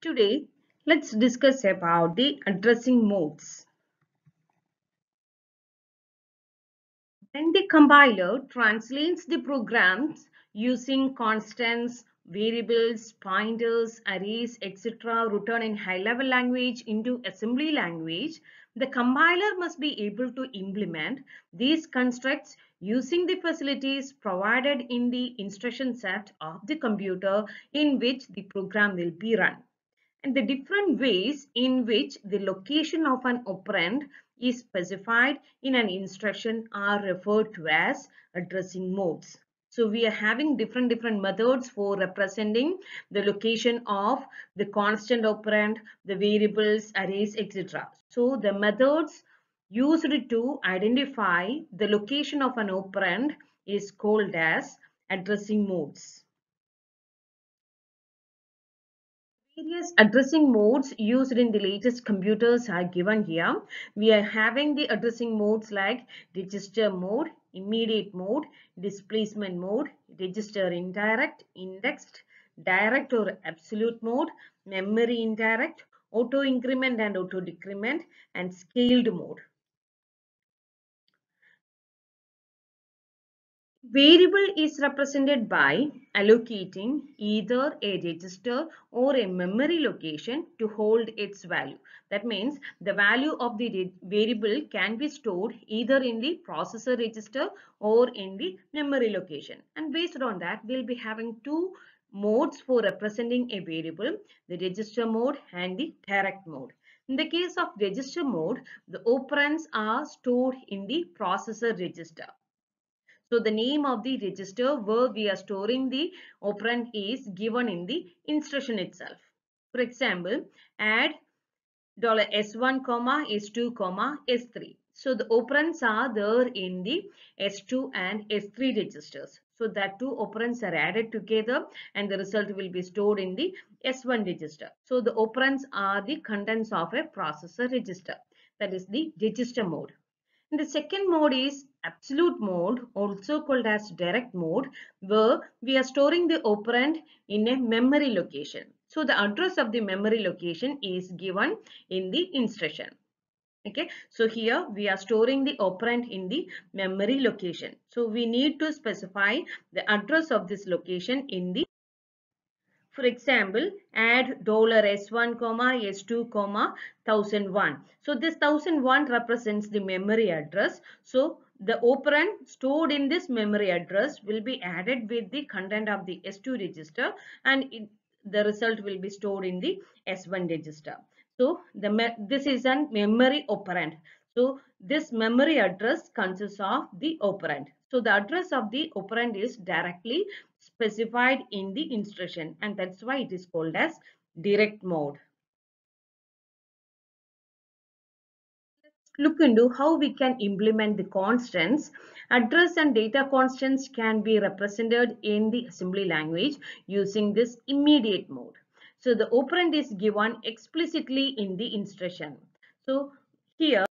Today, let's discuss about the addressing modes. When the compiler translates the programs using constants, variables, pointers, arrays, etc. written in high-level language into assembly language, the compiler must be able to implement these constructs using the facilities provided in the instruction set of the computer in which the program will be run. And the different ways in which the location of an operand is specified in an instruction are referred to as addressing modes. So we are having different methods for representing the location of the constant operand, the variables, arrays, etc. So the methods used to identify the location of an operand is called as addressing modes. Various addressing modes used in the latest computers are given here. We are having the addressing modes like register mode, immediate mode, displacement mode, register indirect, indexed, direct or absolute mode, memory indirect, auto increment and auto decrement, and scaled mode. Variable is represented by allocating either a register or a memory location to hold its value. That means the value of the variable can be stored either in the processor register or in the memory location. And based on that, we'll be having two modes for representing a variable, the register mode and the direct mode. In the case of register mode, the operands are stored in the processor register. So the name of the register where we are storing the operand is given in the instruction itself. For example, add $S1, S2, S3. So the operands are there in the S2 and S3 registers. So that two operands are added together and the result will be stored in the S1 register. So the operands are the contents of a processor register. That is the register mode. And the second mode is absolute mode, also called as direct mode, where we are storing the operand in a memory location. So the address of the memory location is given in the instruction. Okay, so here we are storing the operand in the memory location. So we need to specify the address of this location in the. For example, add $S1, S2, 1001. So this 1001 represents the memory address. So the operand stored in this memory address will be added with the content of the S2 register and the result will be stored in the S1 register. So this is a memory operand. So this memory address consists of the operand. So the address of the operand is directly specified in the instruction and that's why it is called as direct mode. Look into how we can implement the constants. Address and data constants can be represented in the assembly language using this immediate mode. So the operand is given explicitly in the instruction. So here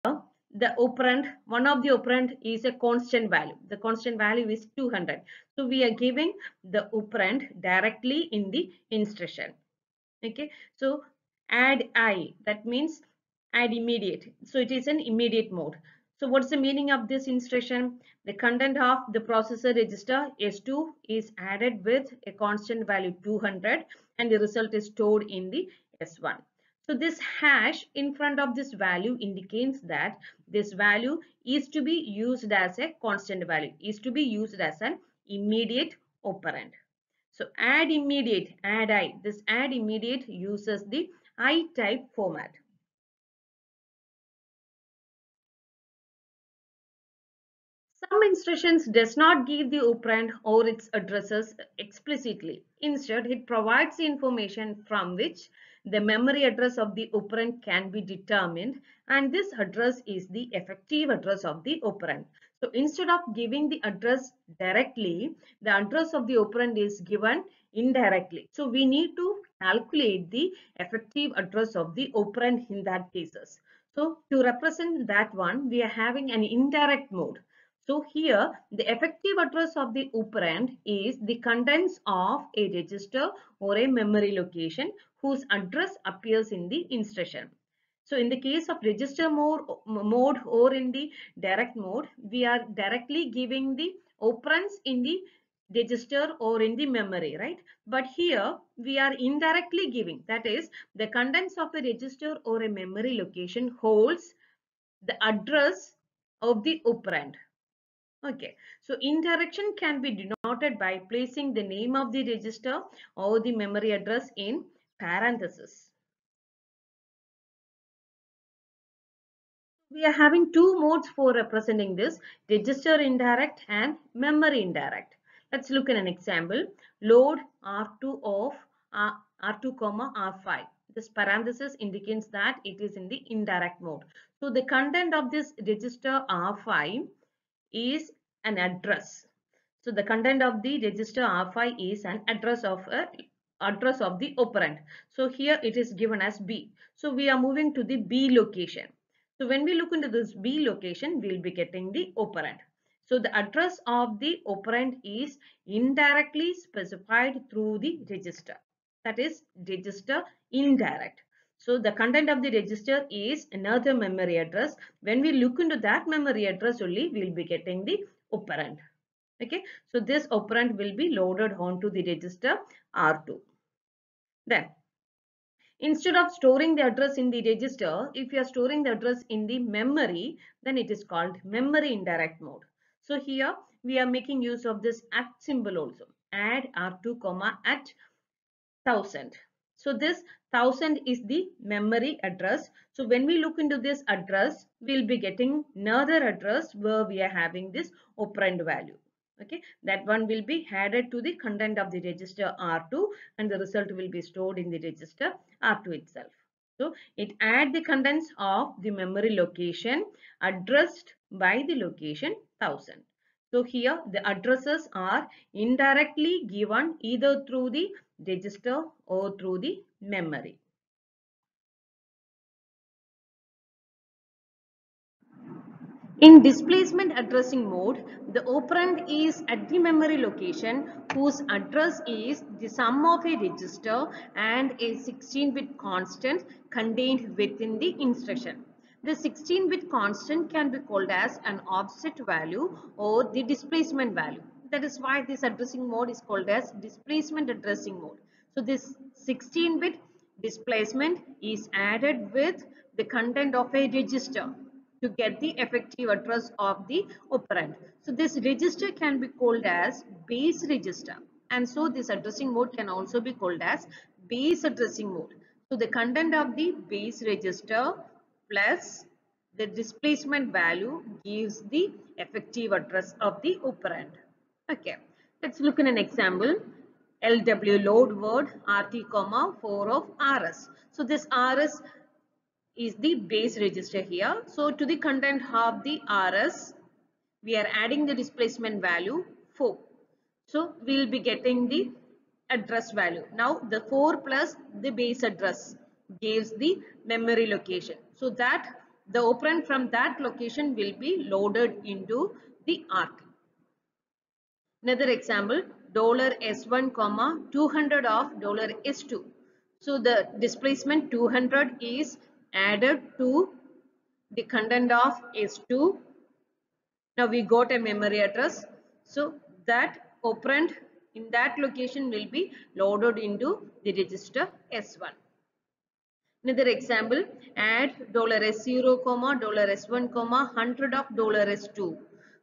the operand, one of the operand is a constant value. The constant value is 200. So we are giving the operand directly in the instruction. Okay, so add I, that means add immediate. So it is an immediate mode. So what's the meaning of this instruction? The content of the processor register S2 is added with a constant value 200 and the result is stored in the S1. So this hash in front of this value indicates that this value is to be used as a constant value, is to be used as an immediate operand. So add immediate, add I. This add immediate uses the I type format. Some instructions does not give the operand or its addresses explicitly. Instead, it provides the information from which the memory address of the operand can be determined, and this address is the effective address of the operand. So instead of giving the address directly, the address of the operand is given indirectly. So we need to calculate the effective address of the operand in that cases. So to represent that one, we are having an indirect mode. So here the effective address of the operand is the contents of a register or a memory location whose address appears in the instruction. So in the case of register mode or in the direct mode, we are directly giving the operands in the register or in the memory, right? But here we are indirectly giving, that is, the contents of a register or a memory location holds the address of the operand. Okay, so indirection can be denoted by placing the name of the register or the memory address in parentheses. We are having two modes for representing this: register indirect and memory indirect. Let's look at an example. Load R2 of R2 comma R5. This parenthesis indicates that it is in the indirect mode. So the content of this register R5 is an address. So the content of the register R5 is an address of the operand. So here it is given as B. So we are moving to the B location. So when we look into this B location, we will be getting the operand. So the address of the operand is indirectly specified through the register. That is register indirect. So the content of the register is another memory address. When we look into that memory address only, we will be getting the operand. Okay, so this operand will be loaded onto the register R2. Then, instead of storing the address in the register, if you are storing the address in the memory, then it is called memory indirect mode. So here we are making use of this at symbol also. Add R2 comma at 1000. So this 1000 is the memory address. So when we look into this address, we'll be getting another address where we are having this operand value. Okay, that one will be added to the content of the register R2 and the result will be stored in the register R2 itself. So it adds the contents of the memory location addressed by the location 1000. So here the addresses are indirectly given either through the register or through the memory. In displacement addressing mode, the operand is at the memory location whose address is the sum of a register and a 16-bit constant contained within the instruction. The 16-bit constant can be called as an offset value or the displacement value. That is why this addressing mode is called as displacement addressing mode. So this 16-bit displacement is added with the content of a register to get the effective address of the operand. So this register can be called as base register, and so this addressing mode can also be called as base addressing mode. So the content of the base register plus the displacement value gives the effective address of the operand. Okay, let's look at an example. LW load word RT comma 4 of RS. So this RS is the base register here. So to the content of the RS, we are adding the displacement value 4. So we will be getting the address value. Now the 4 plus the base address gives the memory location. So that the operand from that location will be loaded into the RT. Another example, $S1 comma 200 of $S2. So the displacement 200 is added to the content of S2. Now we got a memory address. So that operand in that location will be loaded into the register S1. Another example, add $S0 comma $S1 comma 100 of $S2.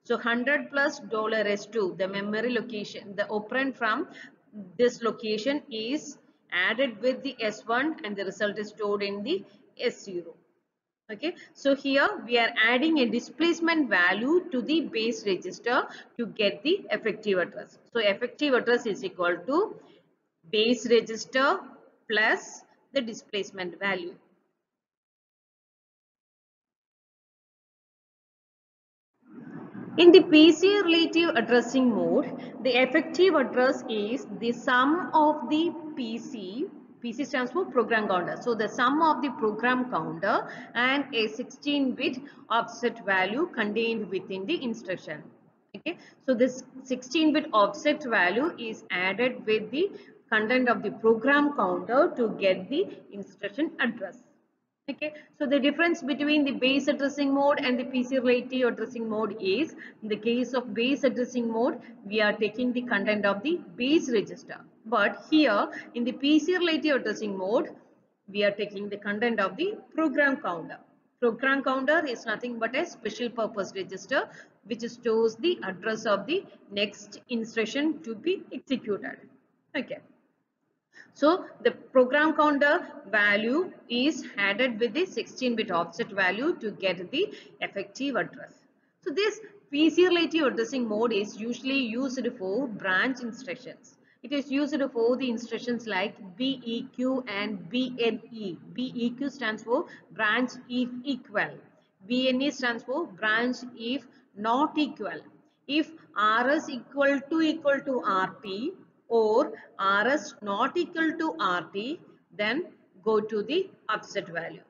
So 100 plus $S2, the memory location, the operand from this location is added with the S1 and the result is stored in the S0. Okay, so here we are adding a displacement value to the base register to get the effective address. So effective address is equal to base register plus the displacement value. In the PC relative addressing mode, the effective address is the sum of the PC PC stands for program counter. So the sum of the program counter and a 16-bit offset value contained within the instruction. Okay, so this 16-bit offset value is added with the content of the program counter to get the instruction address. Okay, so the difference between the base addressing mode and the PC relative addressing mode is, in the case of base addressing mode, we are taking the content of the base register. But here in the PC relative addressing mode, we are taking the content of the program counter. Program counter is nothing but a special purpose register which stores the address of the next instruction to be executed. Okay. So the program counter value is added with the 16-bit offset value to get the effective address. So this PC relative addressing mode is usually used for branch instructions. It is used for the instructions like BEQ and BNE. BEQ stands for branch if equal. BNE stands for branch if not equal. If RS equal to RT, or RS not equal to RT, then go to the offset value.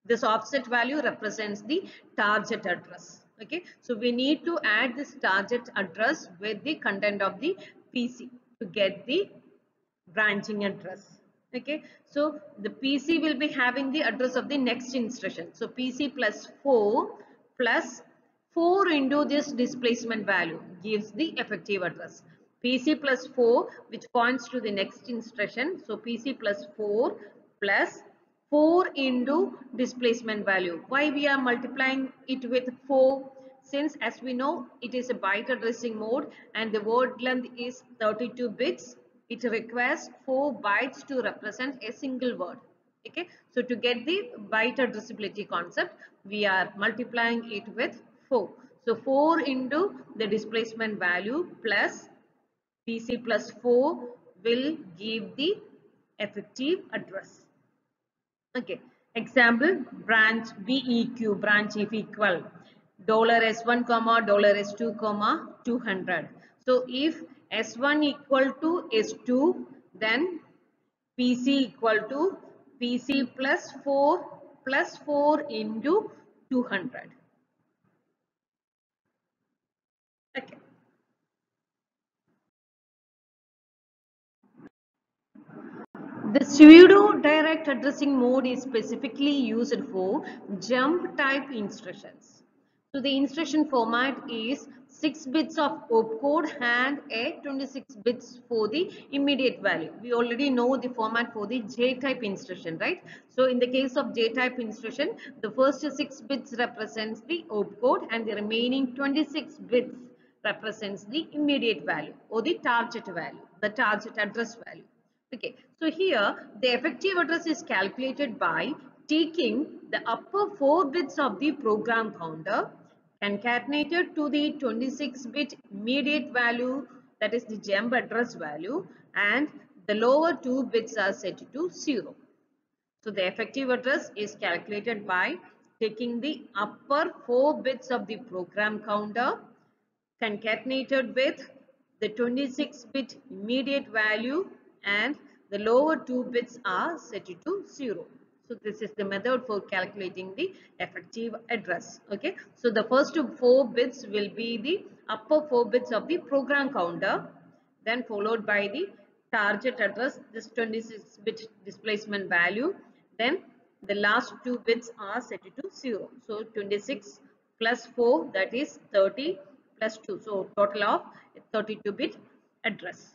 This offset value represents the target address. Okay, so we need to add this target address with the content of the PC to get the branching address. Okay, so the PC will be having the address of the next instruction. So PC plus 4 plus 4 into this displacement value gives the effective address. PC plus 4 which points to the next instruction. So PC plus 4 plus 4 into displacement value. Why we are multiplying it with 4? Since as we know it is a byte addressing mode and the word length is 32 bits, it requires 4 bytes to represent a single word. Okay, so to get the byte addressability concept, we are multiplying it with 4. So 4 into the displacement value plus PC plus 4 will give the effective address. Okay, example, branch BEQ, branch if equal $S1 comma $S2 comma 200. So if S1 equal to S2, then PC equal to PC plus 4 into 200. Okay. The pseudo direct addressing mode is specifically used for jump type instructions. So the instruction format is 6 bits of opcode and a 26 bits for the immediate value. We already know the format for the J-type instruction, right? So in the case of J-type instruction, the first 6 bits represents the opcode and the remaining 26 bits represents the immediate value or the target value, the target address value. Okay, so here the effective address is calculated by taking the upper 4 bits of the program counter concatenated to the 26-bit immediate value, that is the jump address value, and the lower 2 bits are set to 0. So the effective address is calculated by taking the upper 4 bits of the program counter concatenated with the 26-bit immediate value and the lower 2 bits are set to 0. So this is the method for calculating the effective address. Okay, so the first 4 bits will be the upper 4 bits of the program counter, then followed by the target address, this 26-bit displacement value, then the last 2 bits are set to 0. So 26 plus 4, that is 30 plus 2. So total of 32-bit address.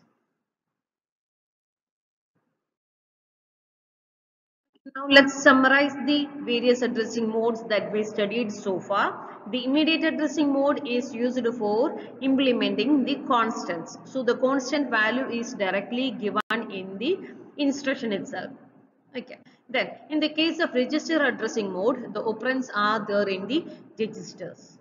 Now let's summarize the various addressing modes that we studied so far. The immediate addressing mode is used for implementing the constants. So the constant value is directly given in the instruction itself. Okay. Then in the case of register addressing mode, the operands are there in the registers.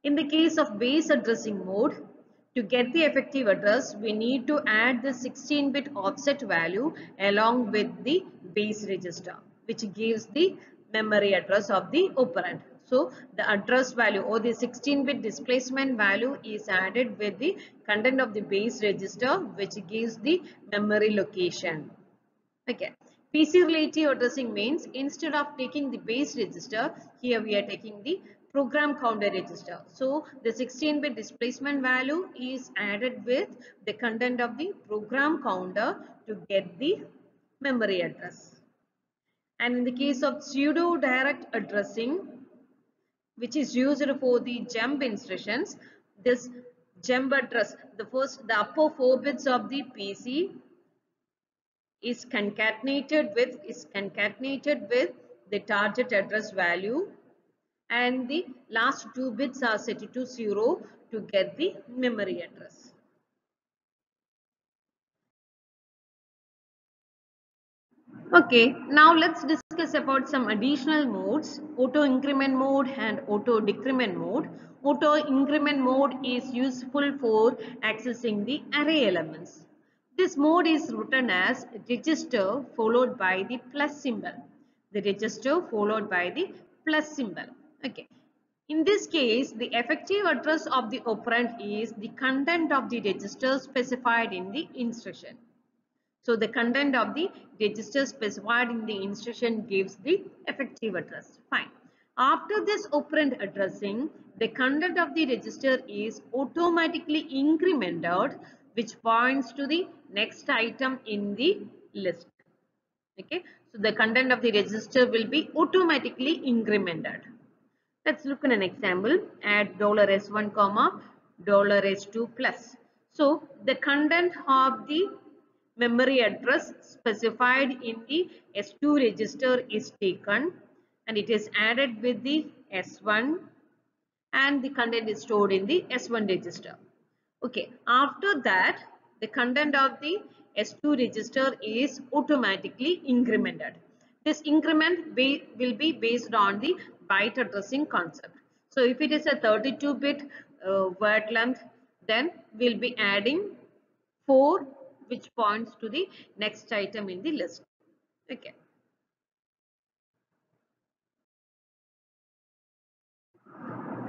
In the case of base addressing mode, to get the effective address, we need to add the 16-bit offset value along with the base register, which gives the memory address of the operand. So the address value or the 16-bit displacement value is added with the content of the base register, which gives the memory location. Okay. PC relative addressing means instead of taking the base register, here we are taking the program counter register. So the 16-bit displacement value is added with the content of the program counter to get the memory address. And in the case of pseudo direct addressing, which is used for the jump instructions, this jump address, the upper 4 bits of the PC is concatenated with the target address value, and the last 2 bits are set to 0 to get the memory address. Okay, now let's discuss about some additional modes, auto increment mode and auto decrement mode. Auto increment mode is useful for accessing the array elements. This mode is written as register followed by the plus symbol. The register followed by the plus symbol. Okay. In this case, the effective address of the operand is the content of the register specified in the instruction. So the content of the register specified in the instruction gives the effective address. Fine. After this operand addressing, the content of the register is automatically incremented, which points to the next item in the list. Okay. So the content of the register will be automatically incremented. Let's look at an example. Add $S1 comma $S2 plus. So the content of the memory address specified in the S2 register is taken and it is added with the S1, and the content is stored in the S1 register. Okay, after that the content of the S2 register is automatically incremented. This increment will be based on the byte addressing concept. So if it is a 32-bit word length, then we'll be adding 4, which points to the next item in the list. Okay.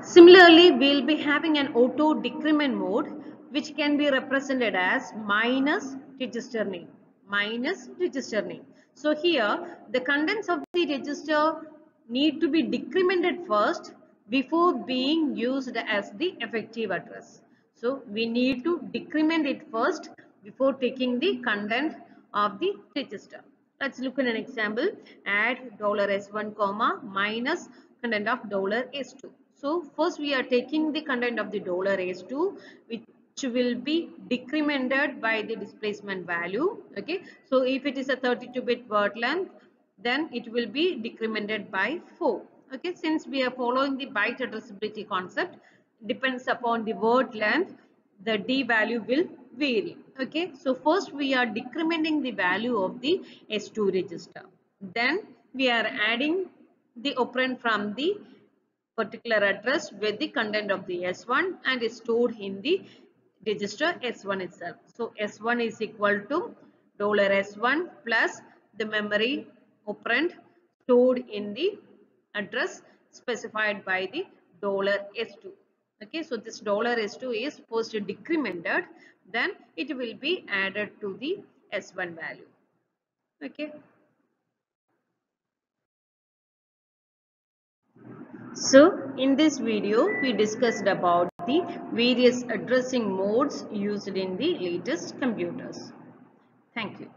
Similarly, we'll be having an auto decrement mode, which can be represented as minus register name. Minus register name. So here, the contents of the register need to be decremented first before being used as the effective address. So we need to decrement it first before taking the content of the register. Let's look at an example. Add $S1 comma minus content of $S2. So first we are taking the content of the $S2, which will be decremented by the displacement value. Okay. So if it is a 32-bit word length, then it will be decremented by 4. Okay. Since we are following the byte addressability concept, depends upon the word length, the D value will vary. Okay. So first we are decrementing the value of the S2 register. Then we are adding the operand from the particular address with the content of the S1 and is stored in the register S1 itself. So S1 is equal to $S1 plus the memory operand stored in the address specified by the $S2. Okay, so this $S2 is first decremented, then it will be added to the S1 value. Okay. So in this video we discussed about the various addressing modes used in the latest computers. Thank you.